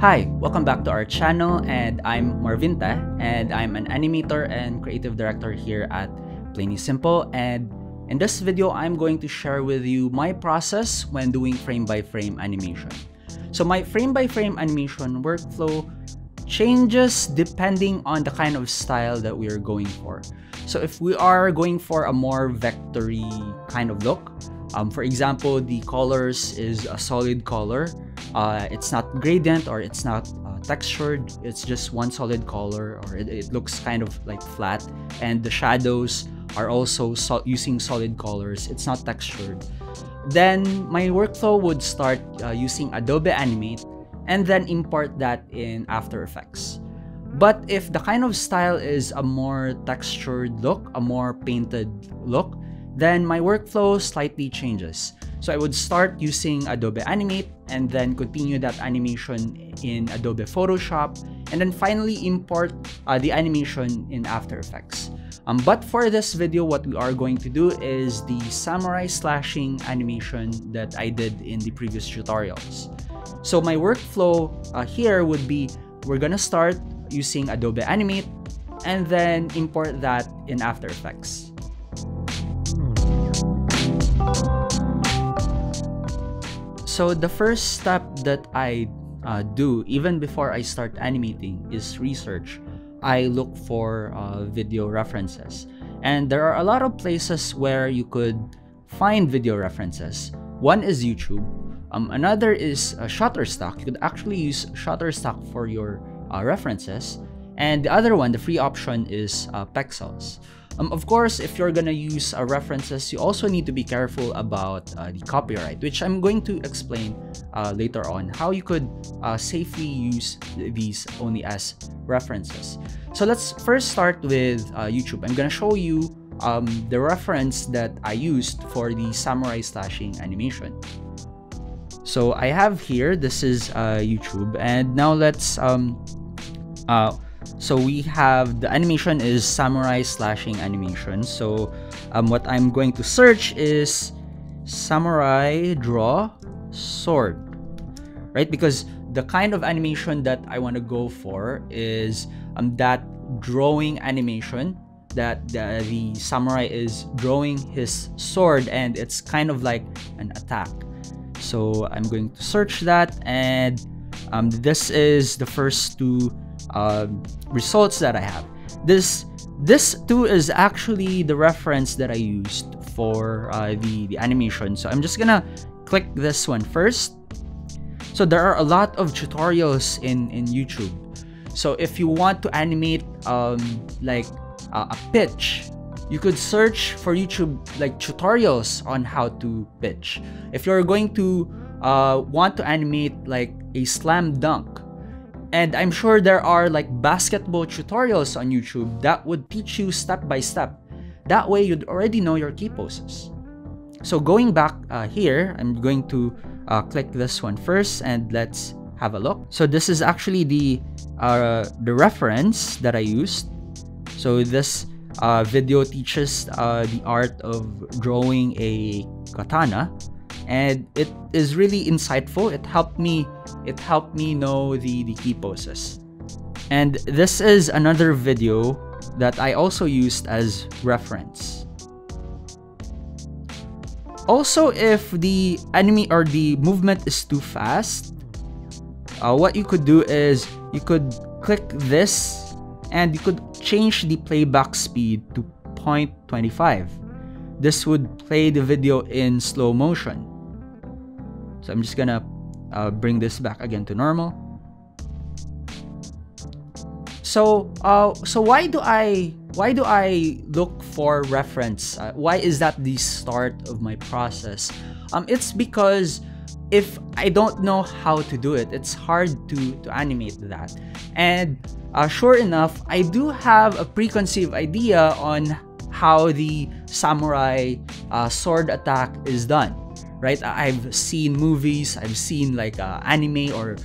Hi, welcome back to our channel, and I'm Marvinta, and I'm an animator and creative director here at Plainly Simple. And in this video, I'm going to share with you my process when doing frame-by-frame animation. So my frame-by-frame animation workflow changes depending on the kind of style that we are going for. So if we are going for a more vectory kind of look, for example, the colors is a solid color. It's not gradient or it's not textured. It's just one solid color, or it looks kind of like flat. And the shadows are also using solid colors. It's not textured. Then my workflow would start using Adobe Animate and then import that in After Effects. But if the kind of style is a more textured look, a more painted look, then my workflow slightly changes. So I would start using Adobe Animate and then continue that animation in Adobe Photoshop, and then finally import the animation in After Effects. But for this video, what we are going to do is the samurai slashing animation that I did in the previous tutorials. So my workflow here would be, we're gonna start using Adobe Animate and then import that in After Effects. So the first step that I do even before I start animating is research. I look for video references, and there are a lot of places where you could find video references. One is YouTube. Another is Shutterstock. You could actually use Shutterstock for your references. And the other one, the free option, is Pexels. Of course, if you're gonna use references, you also need to be careful about the copyright, which I'm going to explain later on, how you could safely use these only as references. So let's first start with YouTube. I'm gonna show you the reference that I used for the samurai slashing animation. So I have here, this is YouTube, and now let's so we have the animation is samurai slashing animation. So what I'm going to search is samurai draw sword, right? Because the kind of animation that I want to go for is that drawing animation that the samurai is drawing his sword and it's kind of like an attack. So I'm going to search that, and this is the first two results that I have. This too is actually the reference that I used for the animation. So I'm just gonna click this one first. So there are a lot of tutorials in YouTube. So if you want to animate like a pitch, you could search for YouTube like tutorials on how to pitch. If you're going to want to animate like a slam dunk, and I'm sure there are like basketball tutorials on YouTube that would teach you step by step. That way you'd already know your key poses. So going back here, I'm going to click this one first, and let's have a look. So this is actually the reference that I used. So this video teaches the art of drawing a katana, and it is really insightful. It helped me know the key poses. And this is another video that I also used as reference. Also, if the enemy or the movement is too fast, what you could do is you could click this and you could change the playback speed to 0.25. This would play the video in slow motion. So I'm just gonna bring this back again to normal. So why do I look for reference? Why is that the start of my process? It's because if I don't know how to do it, it's hard to animate that. And sure enough, I do have a preconceived idea on how the samurai sword attack is done. Right? I've seen movies, I've seen like anime or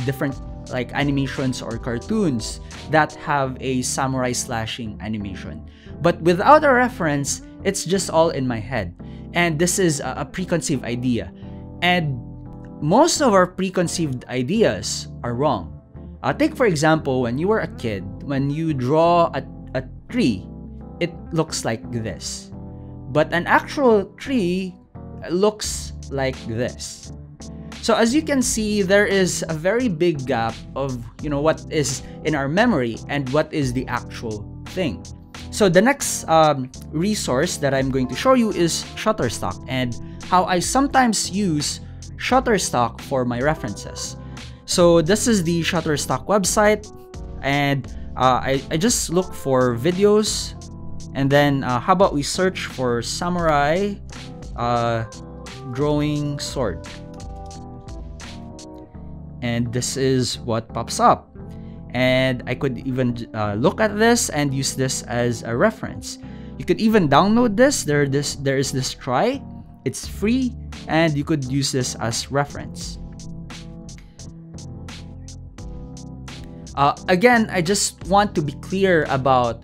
different like animations or cartoons that have a samurai slashing animation. But without a reference, it's just all in my head. And this is a preconceived idea. And most of our preconceived ideas are wrong. Take for example, when you were a kid, when you draw a tree, it looks like this. But an actual tree looks like this. So as you can see, there is a very big gap of what is in our memory and what is the actual thing. So the next resource that I'm going to show you is Shutterstock, and how I sometimes use Shutterstock for my references. So this is the Shutterstock website, and I just look for videos, and then how about we search for samurai drawing sword, and this is what pops up. And I could even look at this and use this as a reference. You could even download this. There is this try. It's free, and you could use this as reference. Again, I just want to be clear about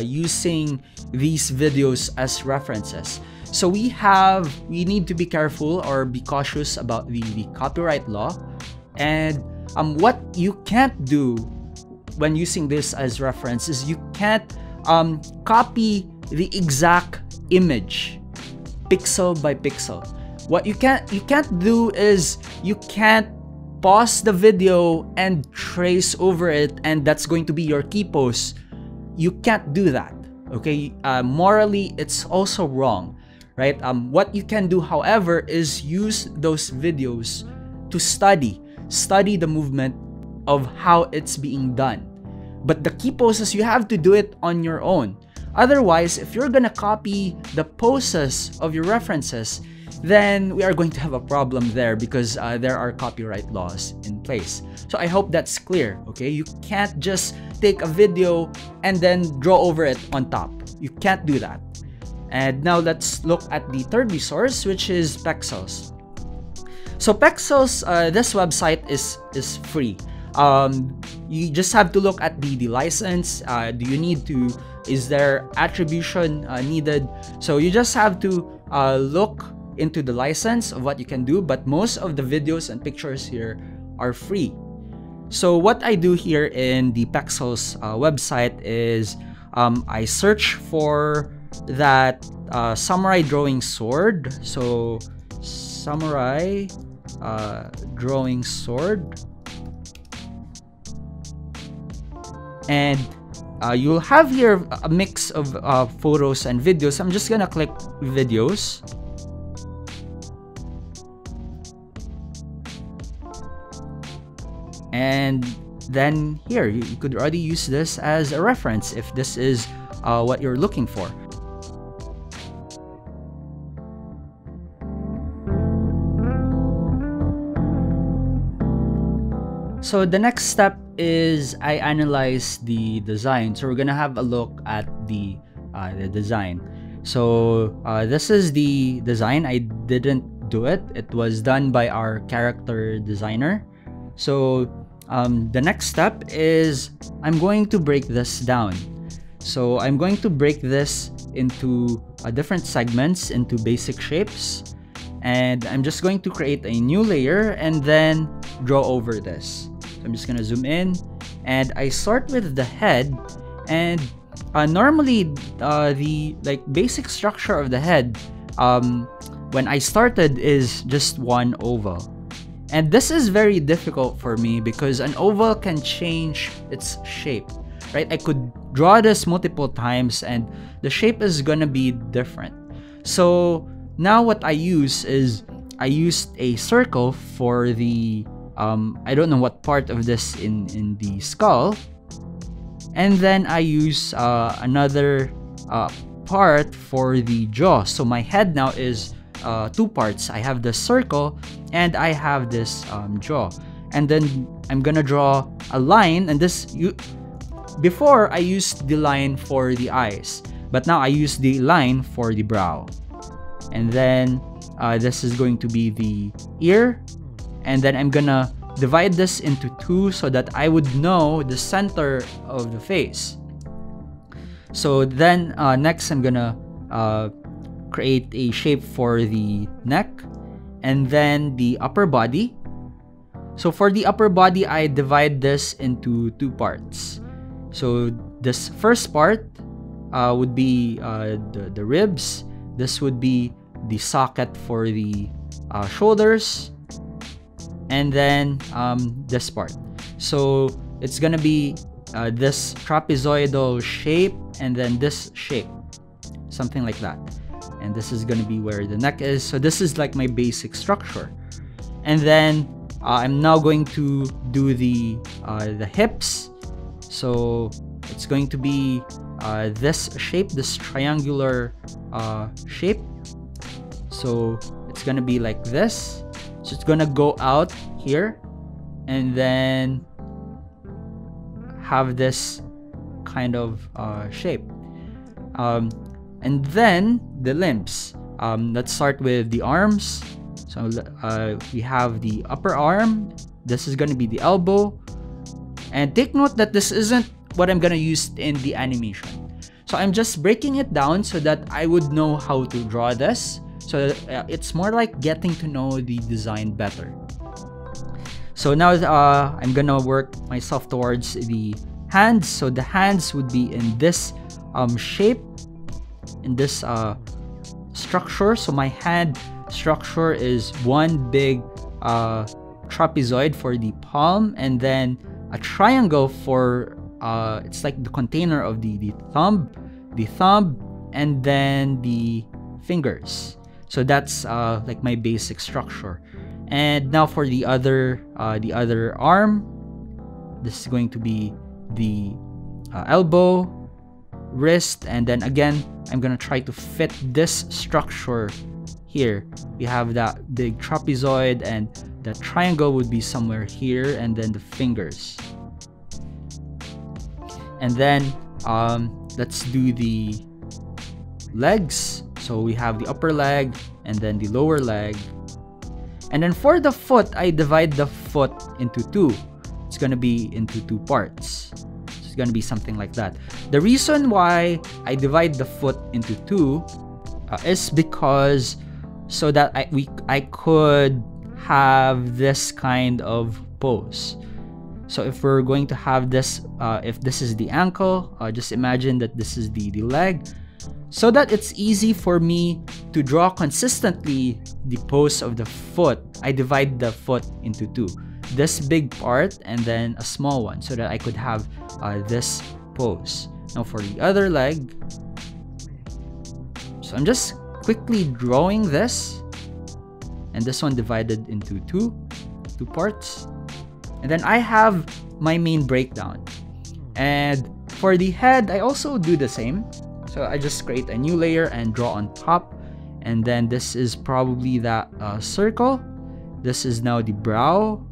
using these videos as references. So we need to be careful or be cautious about the copyright law, and what you can't do when using this as reference is you can't copy the exact image pixel by pixel. What you can't do is you can't pause the video and trace over it, and that's going to be your key post. You can't do that, okay? Morally, it's also wrong, right? What you can do, however, is use those videos to study the movement of how it's being done. But the key poses, you have to do it on your own. Otherwise, if you're gonna copy the poses of your references, then we are going to have a problem there, because there are copyright laws in place. So I hope that's clear, okay? You can't just take a video and then draw over it on top. You can't do that. And now let's look at the third resource, which is Pexels. So Pexels, this website is free. You just have to look at the license. Is there attribution needed? So you just have to look into the license of what you can do, but most of the videos and pictures here are free. So what I do here in the Pexels website is I search for that samurai drawing sword. So samurai drawing sword, and you'll have here a mix of photos and videos. I'm just gonna click videos, and then here you could already use this as a reference if this is what you're looking for. So the next step is I analyze the design. So we're gonna have a look at the design. So this is the design. I didn't do it. It was done by our character designer. So the next step is I'm going to break this down. So I'm going to break this into different segments, into basic shapes, and I'm just going to create a new layer and then draw over this. So I'm just gonna zoom in, and I start with the head. And normally the basic structure of the head when I started is just one oval, and this is very difficult for me because an oval can change its shape, right? I could draw this multiple times and the shape is gonna be different. So now what I use is I used a circle for the I don't know what part of this in the skull, and then I use another part for the jaw. So my head now is two parts. I have the circle and I have this jaw, and then I'm gonna draw a line. And before I used the line for the eyes, but now I use the line for the brow. And then this is going to be the ear, and then I'm gonna divide this into two so that I would know the center of the face. So then next I'm gonna create a shape for the neck, and then the upper body. So for the upper body, I divide this into two parts. So this first part would be the ribs. This would be the socket for the shoulders, and then this part. So it's gonna be this trapezoidal shape, and then this shape, something like that. And this is gonna be where the neck is. So this is like my basic structure. And then I'm now going to do the hips. So it's going to be this shape, this triangular shape. So it's gonna be like this. So it's gonna go out here, and then have this kind of shape. And then the limbs. Let's start with the arms. So we have the upper arm. This is going to be the elbow. And take note that this isn't what I'm going to use in the animation. So I'm just breaking it down so that I would know how to draw this. So it's more like getting to know the design better. So now I'm going to work myself towards the hands. So the hands would be in this shape, in this structure. So my hand structure is one big trapezoid for the palm, and then a triangle for it's like the container of the thumb, and then the fingers. So that's like my basic structure. And now for the other arm, this is going to be the elbow, wrist, and then again I'm gonna try to fit this structure here. We have that big trapezoid, and the triangle would be somewhere here, and then the fingers. And then let's do the legs. So we have the upper leg and then the lower leg. And then for the foot, I divide the foot into two. It's gonna be into two parts. It's gonna be something like that. The reason why I divide the foot into two is because so that I could have this kind of pose. So if we're going to have this, if this is the ankle, just imagine that this is the leg, so that it's easy for me to draw consistently the pose of the foot. I divide the foot into two, this big part and then a small one, so that I could have this pose. Now for the other leg, so I'm just quickly drawing this, and this one divided into two parts. And then I have my main breakdown. And for the head, I also do the same. So I just create a new layer and draw on top. And then this is probably that circle. This is now the brow.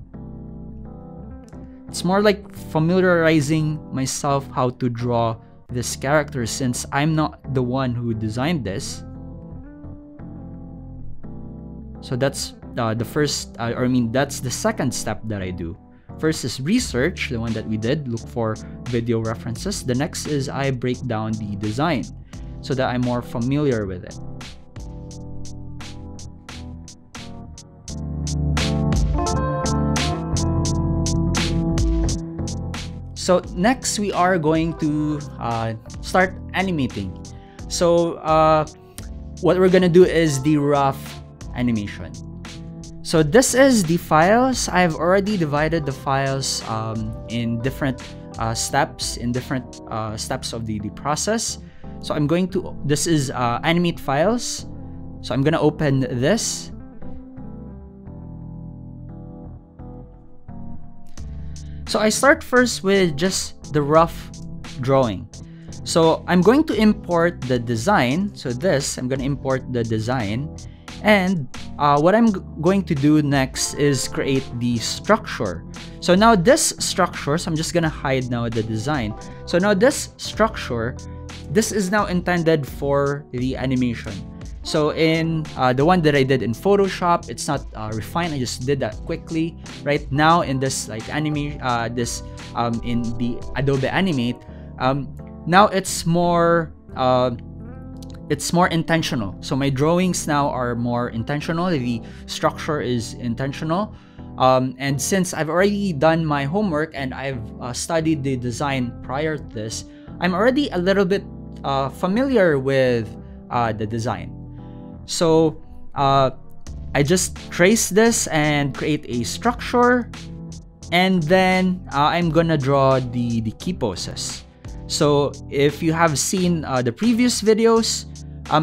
It's more like familiarizing myself how to draw this character, since I'm not the one who designed this. So that's the first, that's the second step that I do. First is research, the one that we did, look for video references. The next is I break down the design so that I'm more familiar with it. So next we are going to start animating. So what we're gonna do is the rough animation. So this is the files. I've already divided the files in different steps, steps of the process. So I'm going to, this is Animate files. So I'm gonna open this. So I start first with just the rough drawing. So I'm going to import the design. So this, I'm gonna import the design. And what I'm going to do next is create the structure. So now this structure, so I'm just gonna hide now the design. So now this structure, this is now intended for the animation. So in the one that I did in Photoshop, it's not refined. I just did that quickly. Right now in this like anime, in the Adobe Animate, now it's more intentional. So my drawings now are more intentional. The structure is intentional. And since I've already done my homework and I've studied the design prior to this, I'm already a little bit familiar with the design. So I just trace this and create a structure, and then I'm gonna draw the key poses. So if you have seen the previous videos,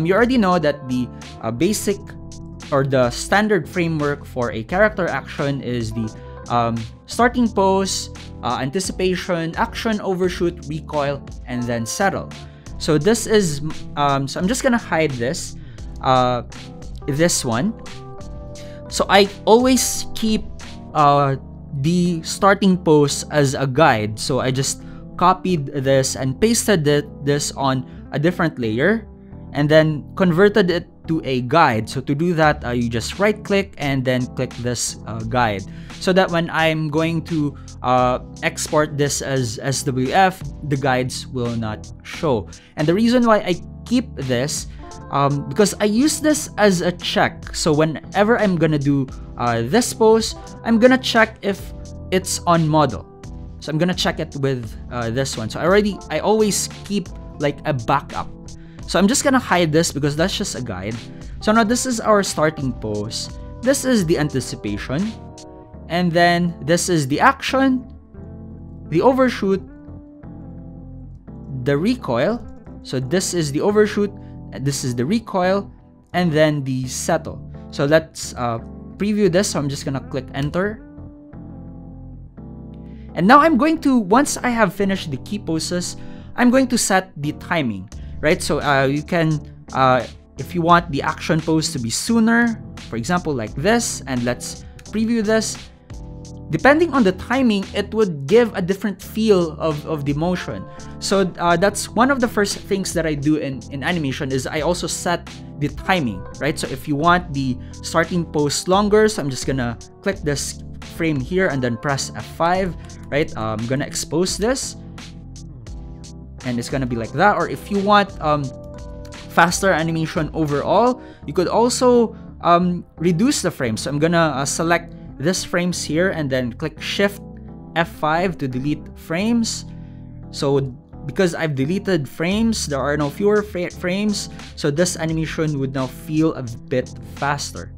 you already know that the basic or the standard framework for a character action is the starting pose, anticipation, action, overshoot, recoil, and then settle. So this is so I'm just gonna hide this one. So I always keep the starting pose as a guide. So I just copied this and pasted this on a different layer and then converted it to a guide. So to do that, you just right click and then click this guide, so that when I'm going to export this as SWF, the guides will not show. And the reason why I keep this, because I use this as a check. So whenever I'm gonna do this pose, I'm gonna check if it's on model. So I'm gonna check it with this one. So I always keep like a backup. So I'm just gonna hide this because that's just a guide. So now this is our starting pose. This is the anticipation. And then this is the action, the overshoot, the recoil. So this is the overshoot, this is the recoil, and then the settle. So let's preview this. So I'm just gonna click enter. And now I'm going to, once I have finished the key poses, I'm going to set the timing, right? So you can, if you want the action pose to be sooner, for example, like this, and let's preview this. Depending on the timing, it would give a different feel of the motion. So that's one of the first things that I do in animation is I also set the timing, right? So if you want the starting pose longer, so I'm just gonna click this frame here and then press F5, right? I'm gonna expose this and it's gonna be like that. Or if you want faster animation overall, you could also reduce the frame. So I'm gonna select this frames here and then click Shift F5 to delete frames. So because I've deleted frames, there are no fewer frames, so this animation would now feel a bit faster.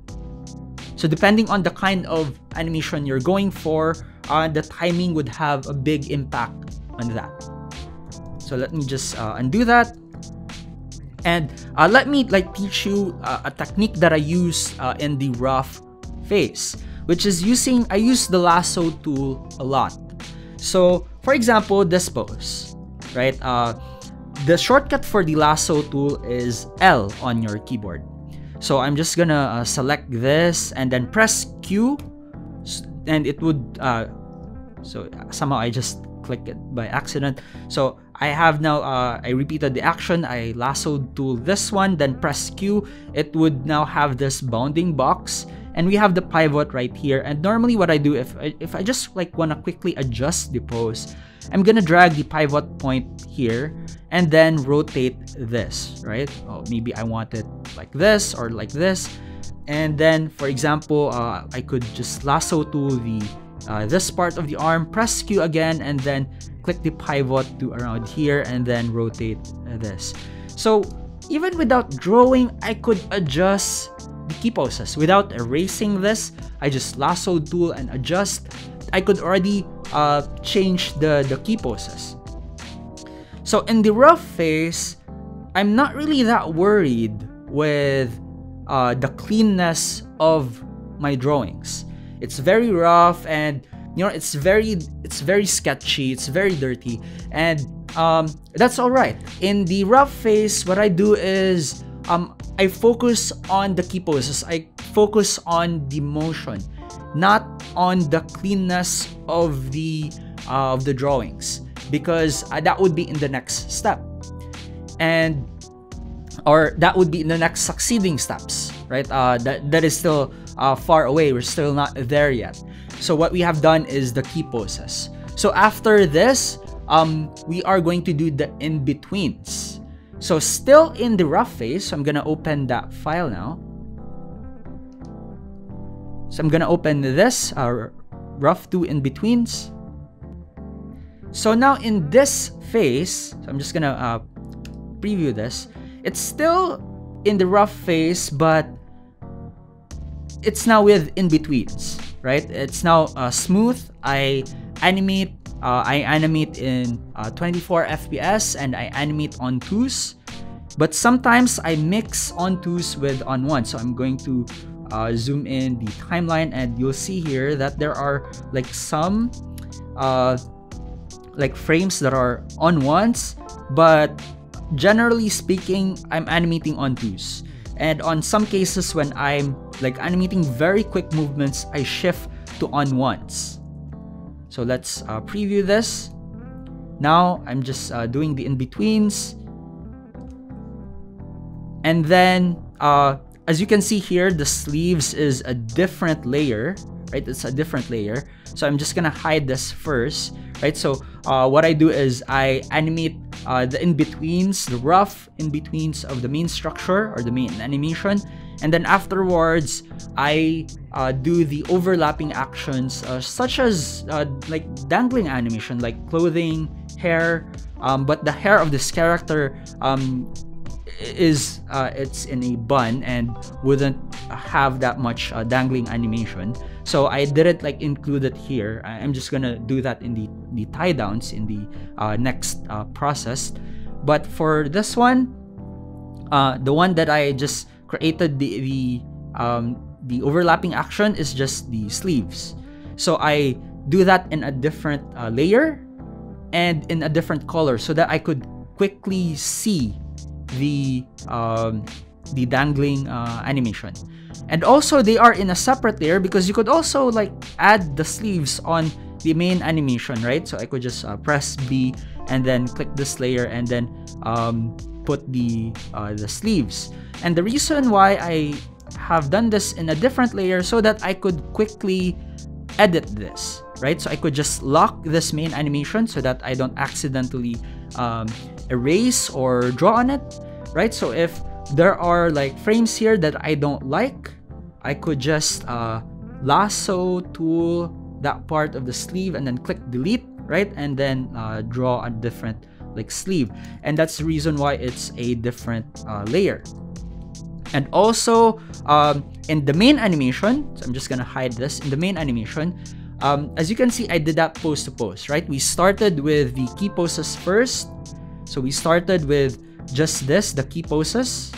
So depending on the kind of animation you're going for, the timing would have a big impact on that. So let me just undo that. And let me teach you a technique that I use in the rough phase, which is I use the lasso tool a lot. So for example, this pose, right? The shortcut for the lasso tool is L on your keyboard. So I'm just gonna select this and then press Q, and it would, so somehow I just clicked it by accident. So I have now, I repeated the action, I lassoed to this one, then press Q. It would now have this bounding box, and we have the pivot right here. And normally what I do, if I just want to quickly adjust the pose, I'm gonna drag the pivot point here and then rotate this, right? Oh, maybe I want it like this or like this. And then for example, I could just lasso to the this part of the arm, press Q again, and then click the pivot to around here and then rotate this. So even without drawing, I could adjust the key poses without erasing this. I just lasso tool and adjust. I could already change the key poses. So in the rough phase, I'm not really that worried with the cleanness of my drawings. It's very rough, and it's very sketchy, it's very dirty, and that's all right. In the rough phase, what I do is I focus on the key poses. I focus on the motion, not on the cleanness of the drawings, because that would be in the next step, or that would be in the next succeeding steps, right? That is still far away. We're still not there yet. So what we have done is the key poses. So after this, we are going to do the in-betweens. So still in the rough phase, so I'm gonna open that file now. So I'm gonna open this rough 2 in-betweens. So now in this phase, so I'm just gonna preview this. It's still in the rough phase, but it's now with in-betweens, right? It's now smooth. I animate in 24 FPS and I animate on 2s. But sometimes I mix on 2s with on 1. So I'm going to zoom in the timeline, and you'll see here that there are like some like frames that are on 1s, but generally speaking, I'm animating on 2s. And on some cases, when I'm like animating very quick movements, I shift to on 1s. So let's preview this. Now I'm just doing the in-betweens. And then, as you can see here, the sleeves is a different layer, right? It's a different layer. So I'm just gonna hide this first, right? So what I do is I animate the in-betweens, the rough in-betweens of the main structure or the main animation. And then afterwards, I do the overlapping actions such as like dangling animation, like clothing, hair. But the hair of this character is it's in a bun and wouldn't have that much dangling animation. So I didn't like include it here. I'm just gonna do that in the tie downs in the next process. But for this one, the one that I just created, the overlapping action is just the sleeves. So I do that in a different layer and in a different color so that I could quickly see the dangling animation. And also they are in a separate layer because you could also like add the sleeves on the main animation, right? So I could just press B and then click this layer and then put the sleeves. And the reason why I have done this in a different layer so that I could quickly edit this, right? So I could just lock this main animation so that I don't accidentally erase or draw on it, right? So if there are like frames here that I don't like, I could just lasso tool that part of the sleeve and then click delete, right? And then draw a different like sleeve. And that's the reason why it's a different layer. And also in the main animation, so I'm just gonna hide this. In the main animation, as you can see, I did that pose to pose, right? We started with the key poses first. So we started with just this, the key poses.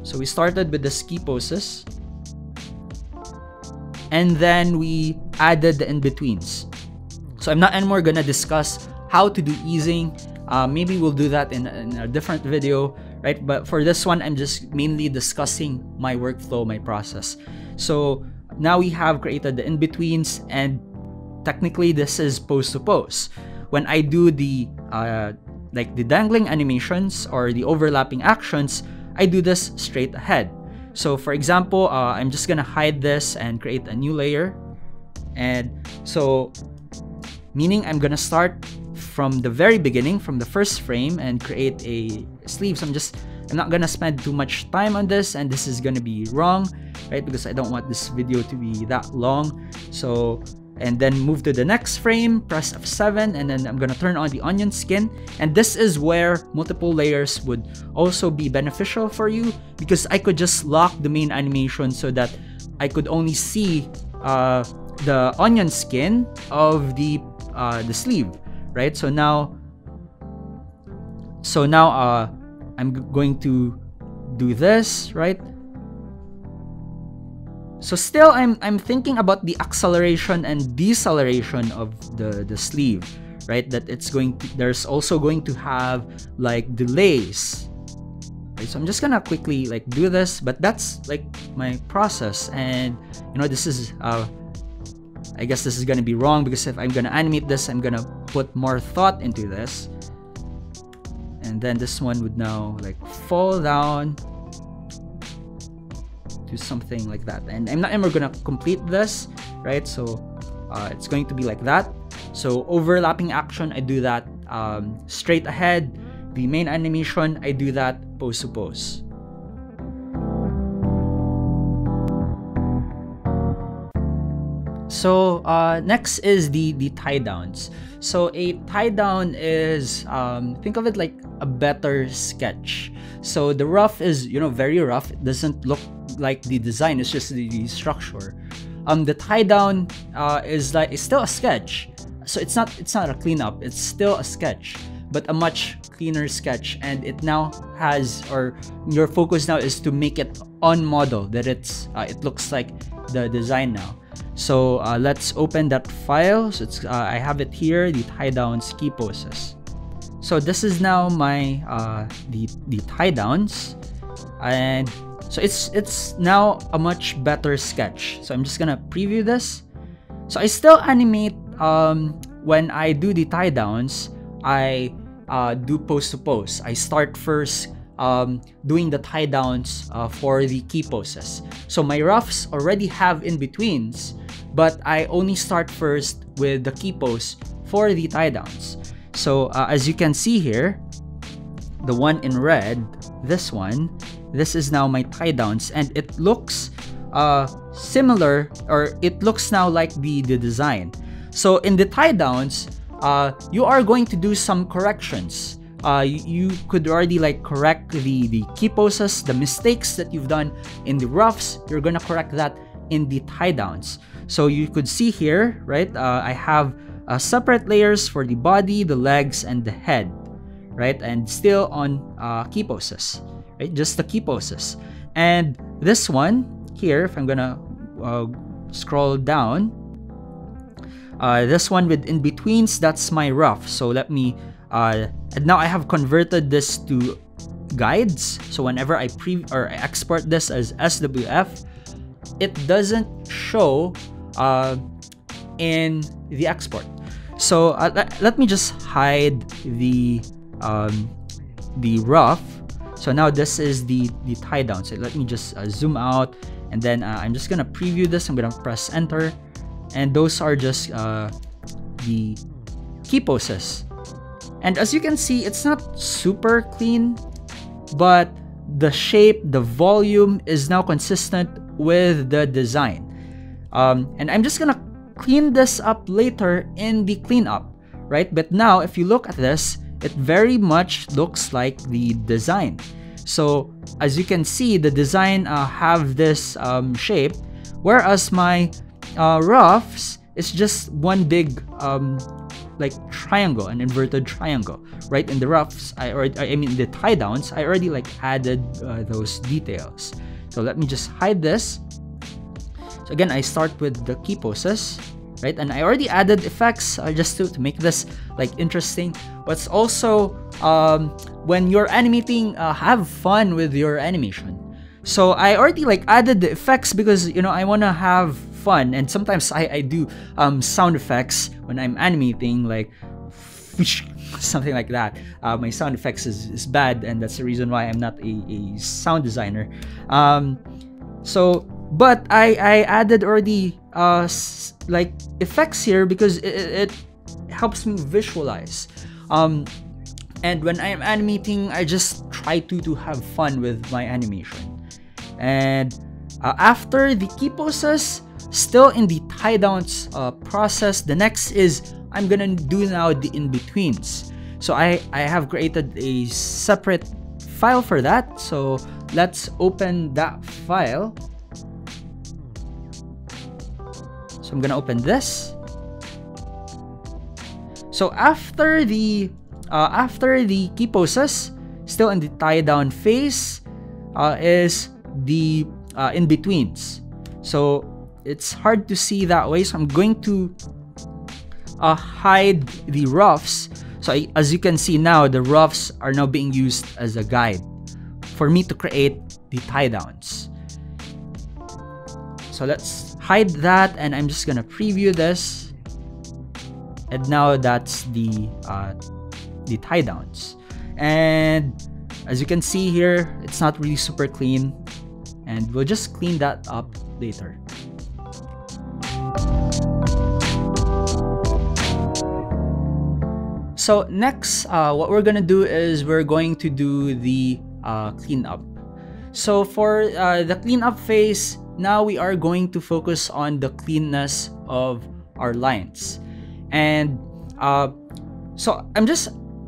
So we started with the key poses. And then we added the in-betweens. So I'm not anymore gonna discuss how to do easing. Maybe we'll do that in a different video, right? But for this one, I'm just mainly discussing my workflow, my process. So now we have created the in-betweens, and technically this is pose to pose. When I do the like the dangling animations or the overlapping actions, I do this straight ahead. So for example, I'm just gonna hide this and create a new layer. And so meaning I'm gonna start from the very beginning, from the first frame, and create a sleeve. So I'm not gonna spend too much time on this, and this is gonna be wrong, right? Because I don't want this video to be that long. So, and then move to the next frame, press F7, and then I'm gonna turn on the onion skin. And this is where multiple layers would also be beneficial for you, because I could just lock the main animation so that I could only see the onion skin of the sleeve, right? So now I'm going to do this, right? So still I'm thinking about the acceleration and deceleration of the sleeve, right? That there's also going to have like delays. Right? So I'm just gonna quickly like do this, but that's like my process. And you know, this is I guess this is gonna be wrong, because if I'm gonna animate this, I'm gonna put more thought into this. And then this one would now like fall down to something like that. And I'm not ever gonna complete this, right? So it's going to be like that. So overlapping action, I do that straight ahead. The main animation, I do that pose to pose. So next is the tie downs. So a tie down is think of it like a better sketch. So the rough is, you know, very rough. It doesn't look like the design, it's just the structure. The tie down is still a sketch. So it's not a cleanup, it's still a sketch, but a much cleaner sketch. And it now has, or your focus now is to make it on model, that it looks like the design now. So let's open that file. So it's I have it here, the tie downs key poses. So this is now my the tie downs, and so it's now a much better sketch. So I'm just gonna preview this. So I still animate when I do the tie downs. I do pose to pose. I start first doing the tie downs for the key poses. So my roughs already have in betweens, but I only start first with the key pose for the tie downs. So as you can see here, the one in red, this is now my tie downs, and it looks similar, or it looks now like the design. So in the tie downs, you are going to do some corrections. You could already like correct the key poses, the mistakes that you've done in the roughs. You're gonna correct that in the tie downs. So you could see here, right? I have separate layers for the body, the legs, and the head, right? And still on key poses, right? Just the key poses. And this one here, if I'm gonna scroll down, this one with in betweens, that's my rough. So let me and now I have converted this to guides. So whenever I export this as SWF, it doesn't show in the export. So let me just hide the rough. So now this is the tie down. So let me just zoom out, and then I'm just gonna preview this. I'm gonna press enter, and those are just the key poses. And as you can see, it's not super clean, but the shape, the volume is now consistent with the design. And I'm just gonna clean this up later in the cleanup, right? But now if you look at this, it very much looks like the design. So as you can see, the design have this shape, whereas my roughs is just one big like triangle, an inverted triangle, right? In the roughs, I mean the tie downs, I already like added those details. So let me just hide this. So again, I start with the key poses, right? And I already added effects just to make this like interesting. What's also when you're animating, have fun with your animation. So I already like added the effects because, you know, I want to have fun, and sometimes I do sound effects when I'm animating, like something like that. My sound effects is bad, and that's the reason why I'm not a sound designer. But I added already like effects here because it helps me visualize. And when I'm animating, I just try to have fun with my animation. And after the key poses, still in the tie downs process, the next is I'm gonna do now the in-betweens. So I have created a separate file for that. So let's open that file. So I'm gonna open this. So after the key poses, still in the tie down phase, is the in-betweens. So it's hard to see that way, so I'm going to hide the roughs. So as you can see now, the roughs are now being used as a guide for me to create the tie downs. So let's hide that, and I'm just gonna preview this. And now that's the tie downs. And as you can see here, it's not really super clean, and we'll just clean that up later. So next, what we're gonna do is we're going to do the cleanup. So for the cleanup phase, now we are going to focus on the cleanness of our lines. And so I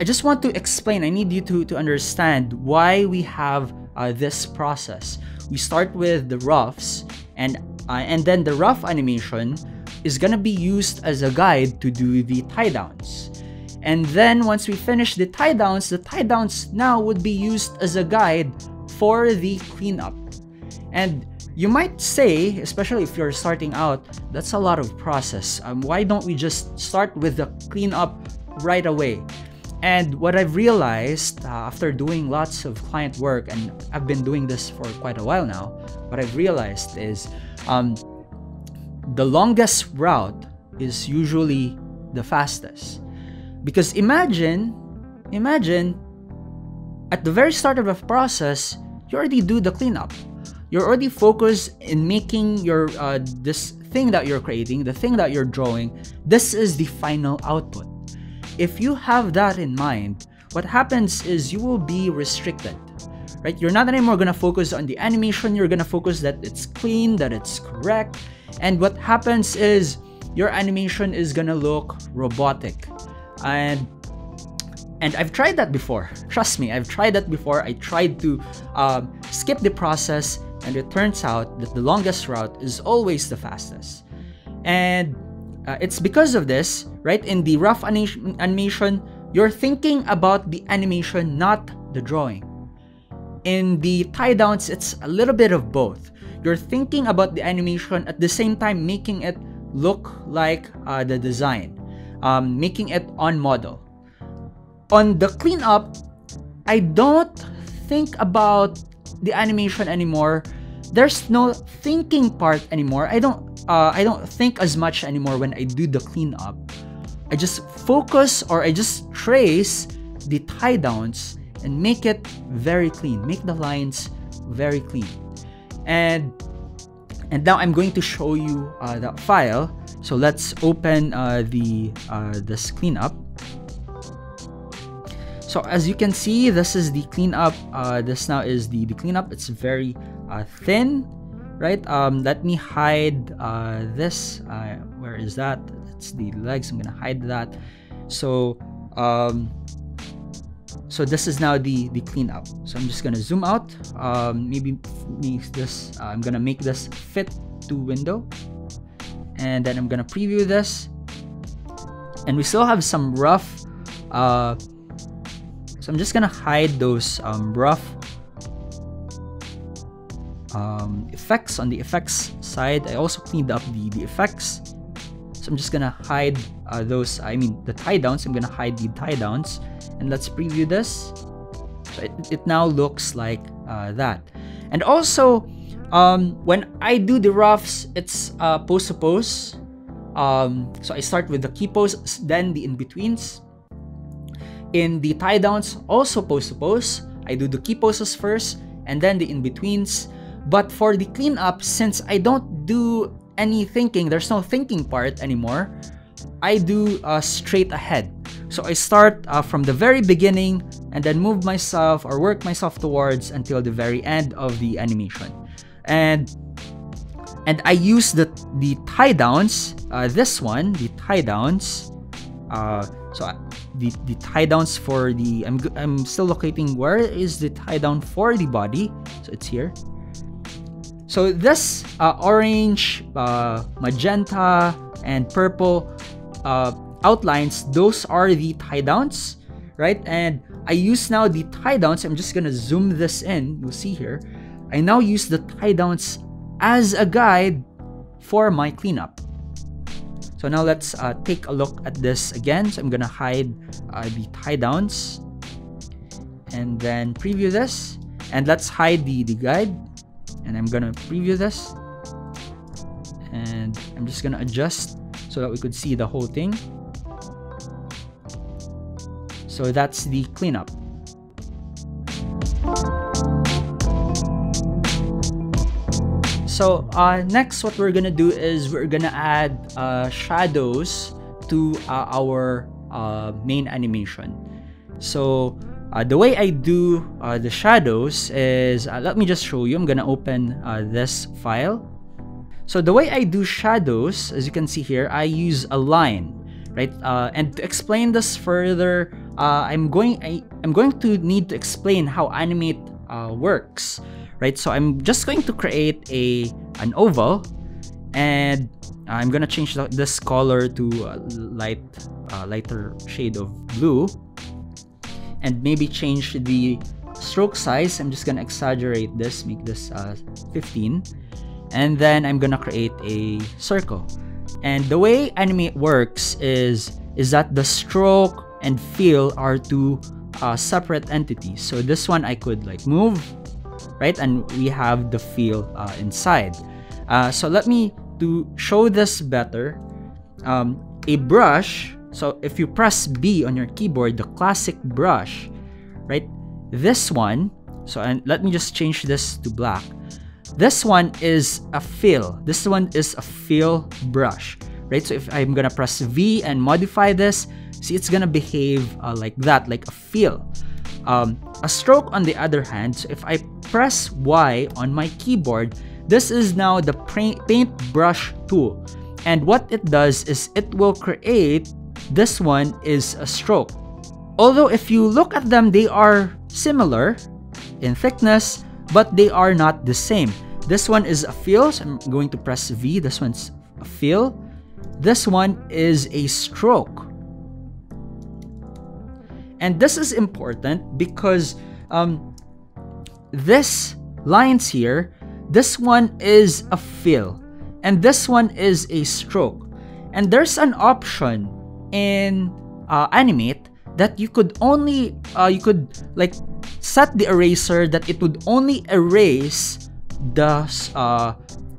just want to explain, I need you to understand why we have this process. We start with the roughs, and then the rough animation is gonna be used as a guide to do the tie downs. And then once we finish the tie downs now would be used as a guide for the cleanup. And you might say, especially if you're starting out, that's a lot of process. Why don't we just start with the cleanup right away? And what I've realized after doing lots of client work, and I've been doing this for quite a while now, what I've realized is the longest route is usually the fastest. Because imagine at the very start of the process, you already do the cleanup. You're already focused in making your this thing that you're creating, the thing that you're drawing, this is the final output. If you have that in mind, what happens is you will be restricted, right? You're not anymore gonna focus on the animation, you're gonna focus that it's clean, that it's correct. And what happens is your animation is gonna look robotic. And I've tried that before. Trust me, I've tried that before. I tried to skip the process, and it turns out that the longest route is always the fastest. And it's because of this, right? In the rough animation, you're thinking about the animation, not the drawing. In the tie downs, it's a little bit of both. You're thinking about the animation at the same time making it look like the design, making it on model. On the cleanup, I don't think about the animation anymore. There's no thinking part anymore. I don't think as much anymore when I do the cleanup. I just focus, or I just trace the tie downs and make it very clean, make the lines very clean. And now I'm going to show you that file. So let's open this cleanup. So as you can see, this is the cleanup. This now is the cleanup. It's very thin, right? Let me hide this. Where is that? It's the legs. I'm gonna hide that. So so this is now the cleanup. So I'm just gonna zoom out. Maybe this. I'm gonna make this fit to window, and then I'm gonna preview this. And we still have some rough. So I'm just gonna hide those rough effects on the effects side. I also cleaned up the effects. So I'm just gonna hide those, the tie downs. I'm gonna hide the tie downs. And let's preview this. So it now looks like that. And also, when I do the roughs, it's pose to pose. So I start with the key pose, then the in-betweens. In the tie downs, also pose to pose. I do the key poses first, and then the in-betweens. But for the cleanup, since I don't do any thinking, there's no thinking part anymore, I do straight ahead. So I start from the very beginning and then move myself or work myself towards until the very end of the animation. And I use the tie downs. This one, the tie downs. So the tie downs for the I'm still locating where is the tie down for the body. So it's here. So this orange, magenta, and purple outlines, those are the tie downs, right? And I use now the tie downs. I'm just gonna zoom this in. You'll see here. I now use the tie downs as a guide for my cleanup. So now let's take a look at this again. So I'm gonna hide the tie downs and then preview this. And let's hide the guide. And I'm gonna preview this. And I'm just gonna adjust so that we could see the whole thing. So that's the cleanup. So next, what we're gonna do is we're gonna add shadows to our main animation. So the way I do the shadows is, let me just show you. I'm gonna open this file. So the way I do shadows, as you can see here, I use a line, right? And to explain this further, I'm going to need to explain how Animate works, right? So I'm just going to create an oval, and I'm gonna change this color to a lighter shade of blue, and maybe change the stroke size. I'm just gonna exaggerate this, make this 15, and then I'm gonna create a circle. And the way Animate works is that the stroke and fill are two separate entities. So this one I could like move, right? And we have the fill inside. So let me to show this better. A brush. So if you press B on your keyboard, the classic brush, right? This one. So and let me just change this to black. This one is a fill. This one is a fill brush, right? So if I'm gonna press V and modify this, see, it's gonna behave like that, like a fill. A stroke, on the other hand, so if I press Y on my keyboard, this is now the paintbrush tool. And what it does is it will create, this one is a stroke. Although if you look at them, they are similar in thickness, but they are not the same. This one is a fill, so I'm going to press V. This one's a fill. This one is a stroke. And this is important because this lines here, this one is a fill and this one is a stroke. And there's an option in Animate that you could only like set the eraser that it would only erase the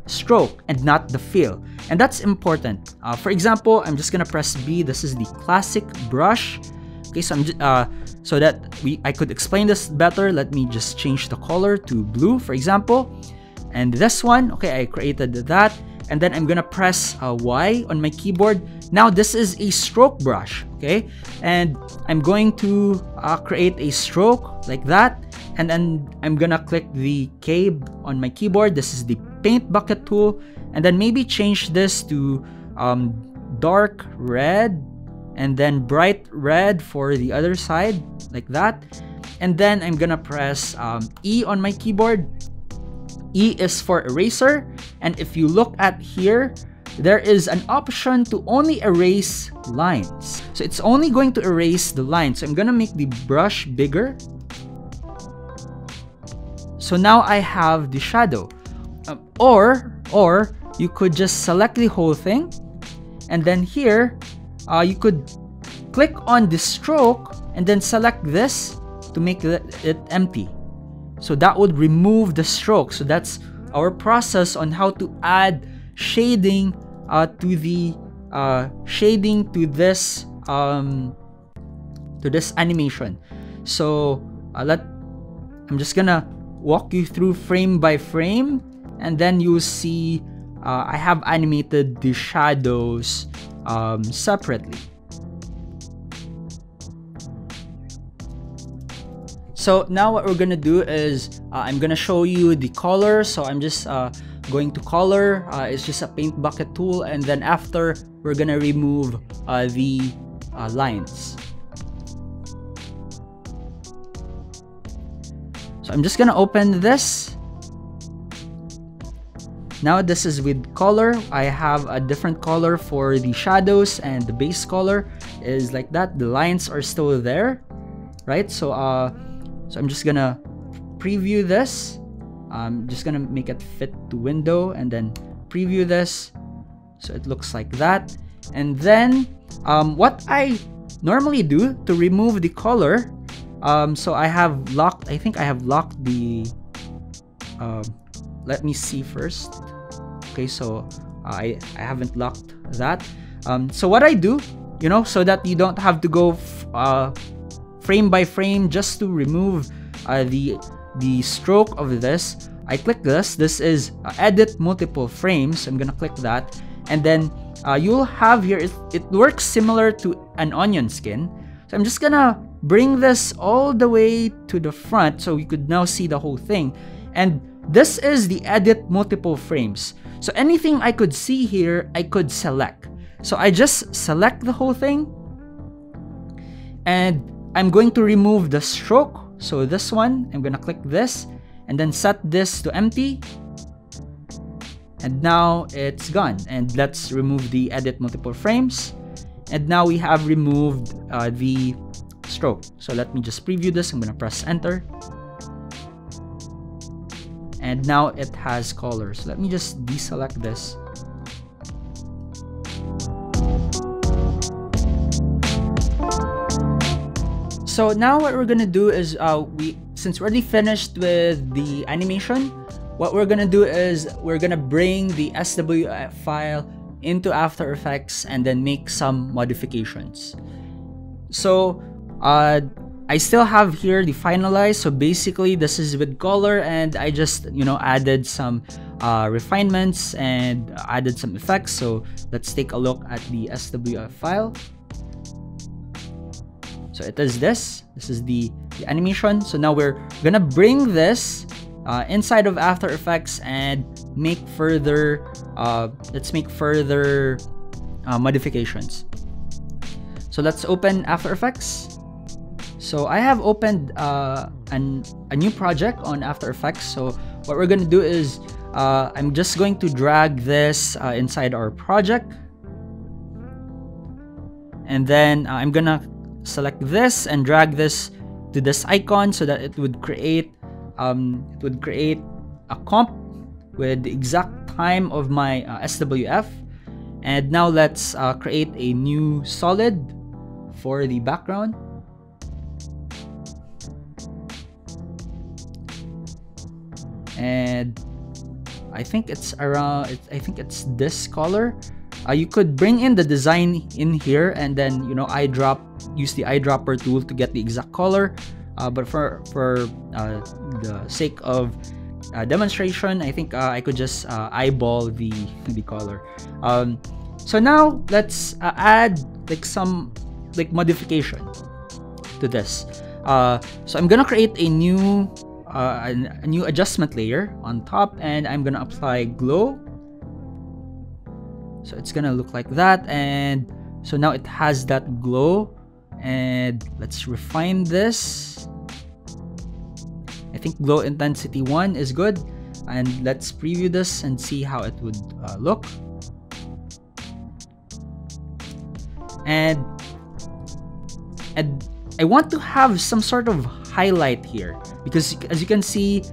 stroke and not the fill. And that's important. For example, I'm just gonna press B. This is the classic brush. Okay, so so that I could explain this better, let me just change the color to blue, for example. And this one, okay, I created that, and then I'm gonna press Y on my keyboard. Now this is a stroke brush, okay, and I'm going to create a stroke like that, and then I'm gonna click the K on my keyboard. This is the paint bucket tool, and then maybe change this to dark red, and then bright red for the other side, like that. And then I'm gonna press E on my keyboard. E is for eraser, and if you look at here, there is an option to only erase lines. So it's only going to erase the lines. So I'm gonna make the brush bigger. So now I have the shadow. Or you could just select the whole thing, and then here you could click on the stroke and then select this to make it empty. So that would remove the stroke. So that's our process on how to add shading to this animation. So I'm just gonna walk you through frame by frame, and then you'll see I have animated the shadows separately. So now what we're gonna do is I'm gonna show you the color. So I'm just going to color. It's just a paint bucket tool, and then after we're gonna remove the lines. So I'm just gonna open this. Now this is with color. I have a different color for the shadows, and the base color is like that. The lines are still there, right? So I'm just gonna preview this. I'm just gonna make it fit to window and then preview this. So it looks like that. And then what I normally do to remove the color, so I think I have locked the let me see first. Okay, so I haven't locked that. So what I do, so that you don't have to go frame by frame just to remove the stroke of this, I click this. This is edit multiple frames. I'm gonna click that, and then you'll have here, it works similar to an onion skin. So I'm just gonna bring this all the way to the front so you could now see the whole thing. And this is the edit multiple frames. So anything I could see here, I could select. So I just select the whole thing, and I'm going to remove the stroke. So this one, I'm gonna click this and then set this to empty. And now it's gone. And let's remove the edit multiple frames. And now we have removed the stroke. So let me just preview this. I'm gonna press enter. And now it has colors. Let me just deselect this. So now what we're gonna do is since we're already finished with the animation, what we're gonna do is we're gonna bring the SWF file into After Effects and then make some modifications. So I still have here the finalize. So basically this is with color, and I just added some refinements and added some effects. So let's take a look at the SWF file. So it is this is the animation. So now we're gonna bring this inside of After Effects and make further let's make further modifications. So let's open After Effects. So I have opened a new project on After Effects. So what we're gonna do is I'm just going to drag this inside our project, and then I'm gonna select this and drag this to this icon so that it would create a comp with the exact time of my SWF. And now let's create a new solid for the background. And I think it's this color. You could bring in the design in here, and then use the eyedropper tool to get the exact color. But for the sake of demonstration, I think I could just eyeball the color. So now let's add some modification to this. So I'm gonna create a new adjustment layer on top, and I'm gonna apply glow. So it's gonna look like that, and so now it has that glow. And let's refine this. I think glow intensity 1 is good, and let's preview this and see how it would look. And I want to have some sort of highlight here, because as you can see,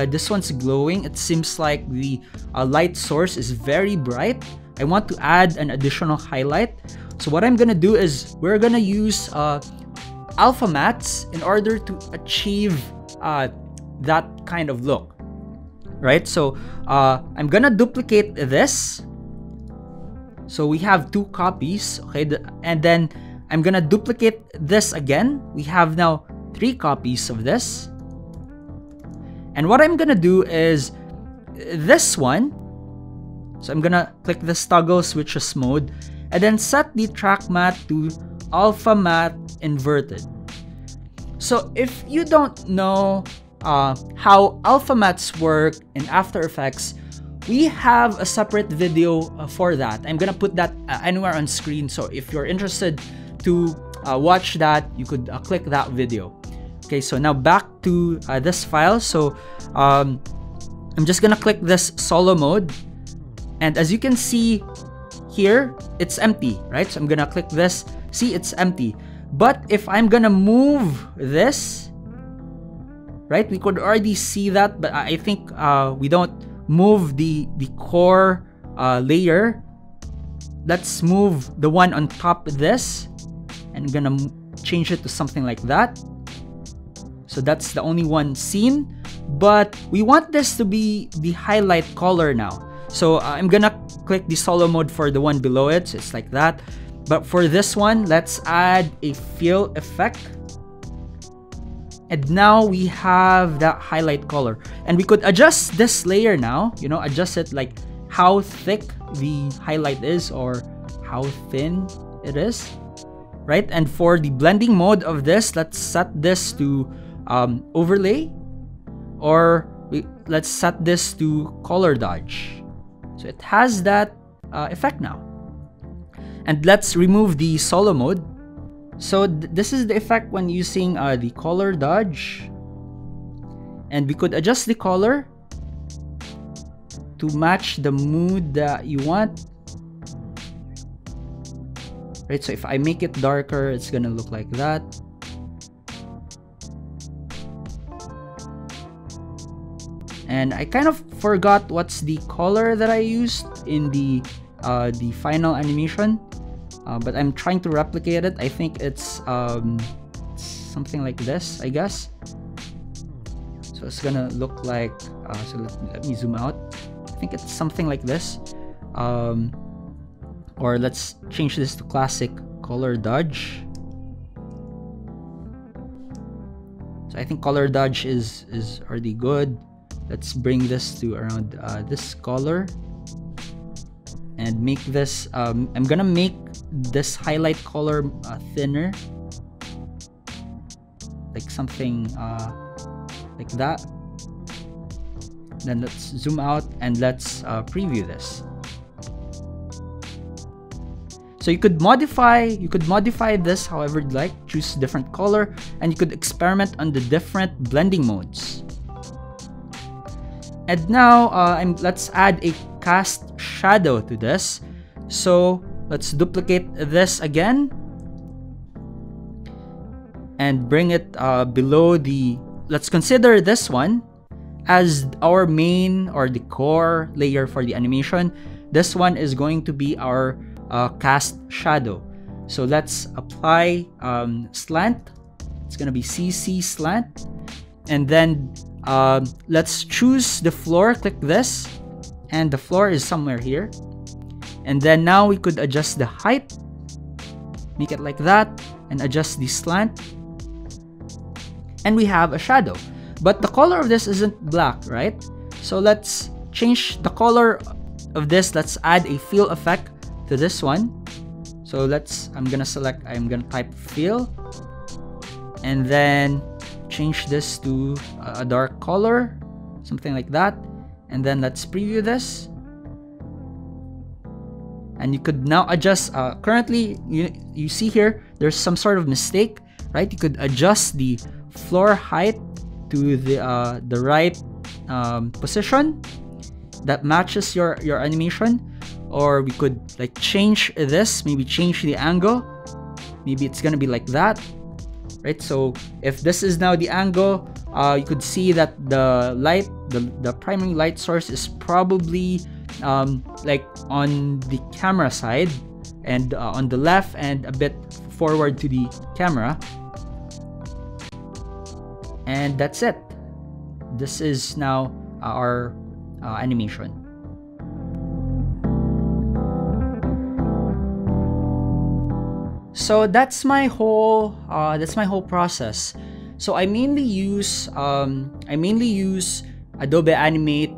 this one's glowing. It seems like the light source is very bright. I want to add an additional highlight. So what I'm gonna do is we're gonna use alpha mats in order to achieve that kind of look, right? So I'm gonna duplicate this. So we have 2 copies, okay? And then I'm gonna duplicate this again. We have now 3 copies of this. And what I'm gonna do is this one. So I'm gonna click this toggle switches mode, and then set the track matte to alpha matte inverted. So if you don't know how alpha mattes work in After Effects, we have a separate video for that. I'm gonna put that anywhere on screen. So if you're interested to watch that, you could click that video. Okay, so now back to this file. So I'm just gonna click this solo mode, and as you can see here, it's empty, right? So I'm gonna click this. See, it's empty. But if I'm gonna move this, right, we could already see that, but I think we don't move the core layer. Let's move the one on top of this, and I'm gonna change it to something like that. So that's the only one seen, but we want this to be the highlight color now. So I'm gonna click the solo mode for the one below it. So it's like that. But for this one, let's add a fill effect. And now we have that highlight color. And we could adjust this layer now, adjust it like how thick the highlight is or how thin it is, right? And for the blending mode of this, let's set this to overlay, or let's set this to color dodge. So it has that effect now. And let's remove the solo mode. So this is the effect when using the color dodge. And we could adjust the color to match the mood that you want. Right, so if I make it darker, it's gonna look like that. And I kind of forgot what's the color that I used in the final animation, but I'm trying to replicate it. I think it's something like this, I guess. So it's gonna look like, so let me zoom out. I think it's something like this. Or let's change this to classic color dodge. So I think color dodge is already good. Let's bring this to around this color and make this, I'm gonna make this highlight color thinner, like something like that. Then let's zoom out and let's preview this. So you could modify this however you'd like, choose different color, and you could experiment on the different blending modes. And now let's add a cast shadow to this. So let's duplicate this again and bring it below the, let's consider this one as our main or the core layer for the animation. This one is going to be our cast shadow. So let's apply slant. It's gonna be CC slant, and then let's choose the floor. Click this, and the floor is somewhere here. And then now we could adjust the height, make it like that, and adjust the slant, and we have a shadow. But the color of this isn't black, right? So let's change the color of this. Let's add a fill effect to this one. So I'm gonna type fill, and then change this to a dark color, something like that. And then let's preview this. And you could now adjust, currently you see here, there's some sort of mistake, right? You could adjust the floor height to the right position that matches your animation. Or we could like change this, maybe change the angle. Maybe it's gonna be like that, right? So if this is now the angle, you could see that the light, the primary light source is probably like on the camera side and on the left and a bit forward to the camera. And that's it. This is now our animation. So that's my whole process. So I mainly use Adobe Animate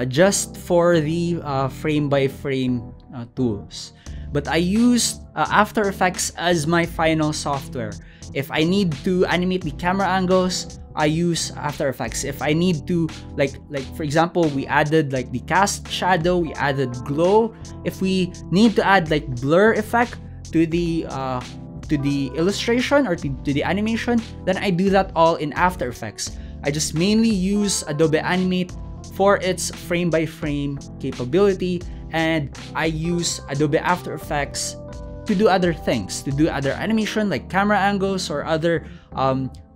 just for the frame by frame tools. But I use After Effects as my final software. If I need to animate the camera angles, I use After Effects. If I need to, like for example, we added like the cast shadow, we added glow. If we need to add like blur effect to the illustration or to the animation, then I do that all in After Effects. I just mainly use Adobe Animate for its frame by frame capability, and I use Adobe After Effects to do other things, to do other animation like camera angles or other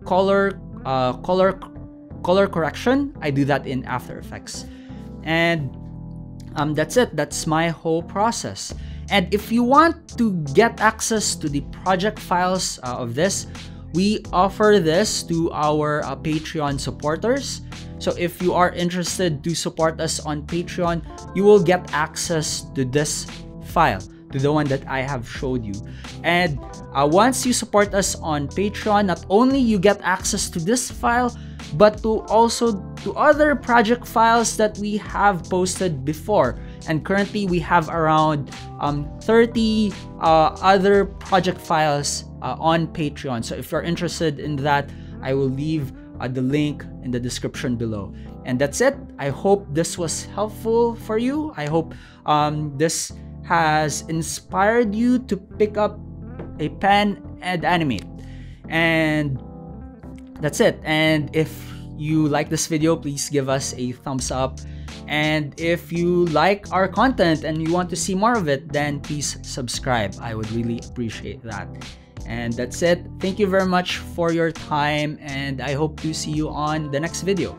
color correction. I do that in After Effects. And that's it. That's my whole process. And if you want to get access to the project files of this, we offer this to our Patreon supporters. So if you are interested to support us on Patreon, you will get access to this file, to the one that I have showed you. And once you support us on Patreon, not only you get access to this file, but also to other project files that we have posted before. And currently we have around 30 other project files on Patreon. So if you're interested in that, I will leave the link in the description below. And that's it. I hope this was helpful for you. I hope this has inspired you to pick up a pen and animate. And that's it. And if you like this video, please give us a thumbs up. And if you like our content and you want to see more of it, then please subscribe. I would really appreciate that. And that's it. Thank you very much for your time, and I hope to see you on the next video.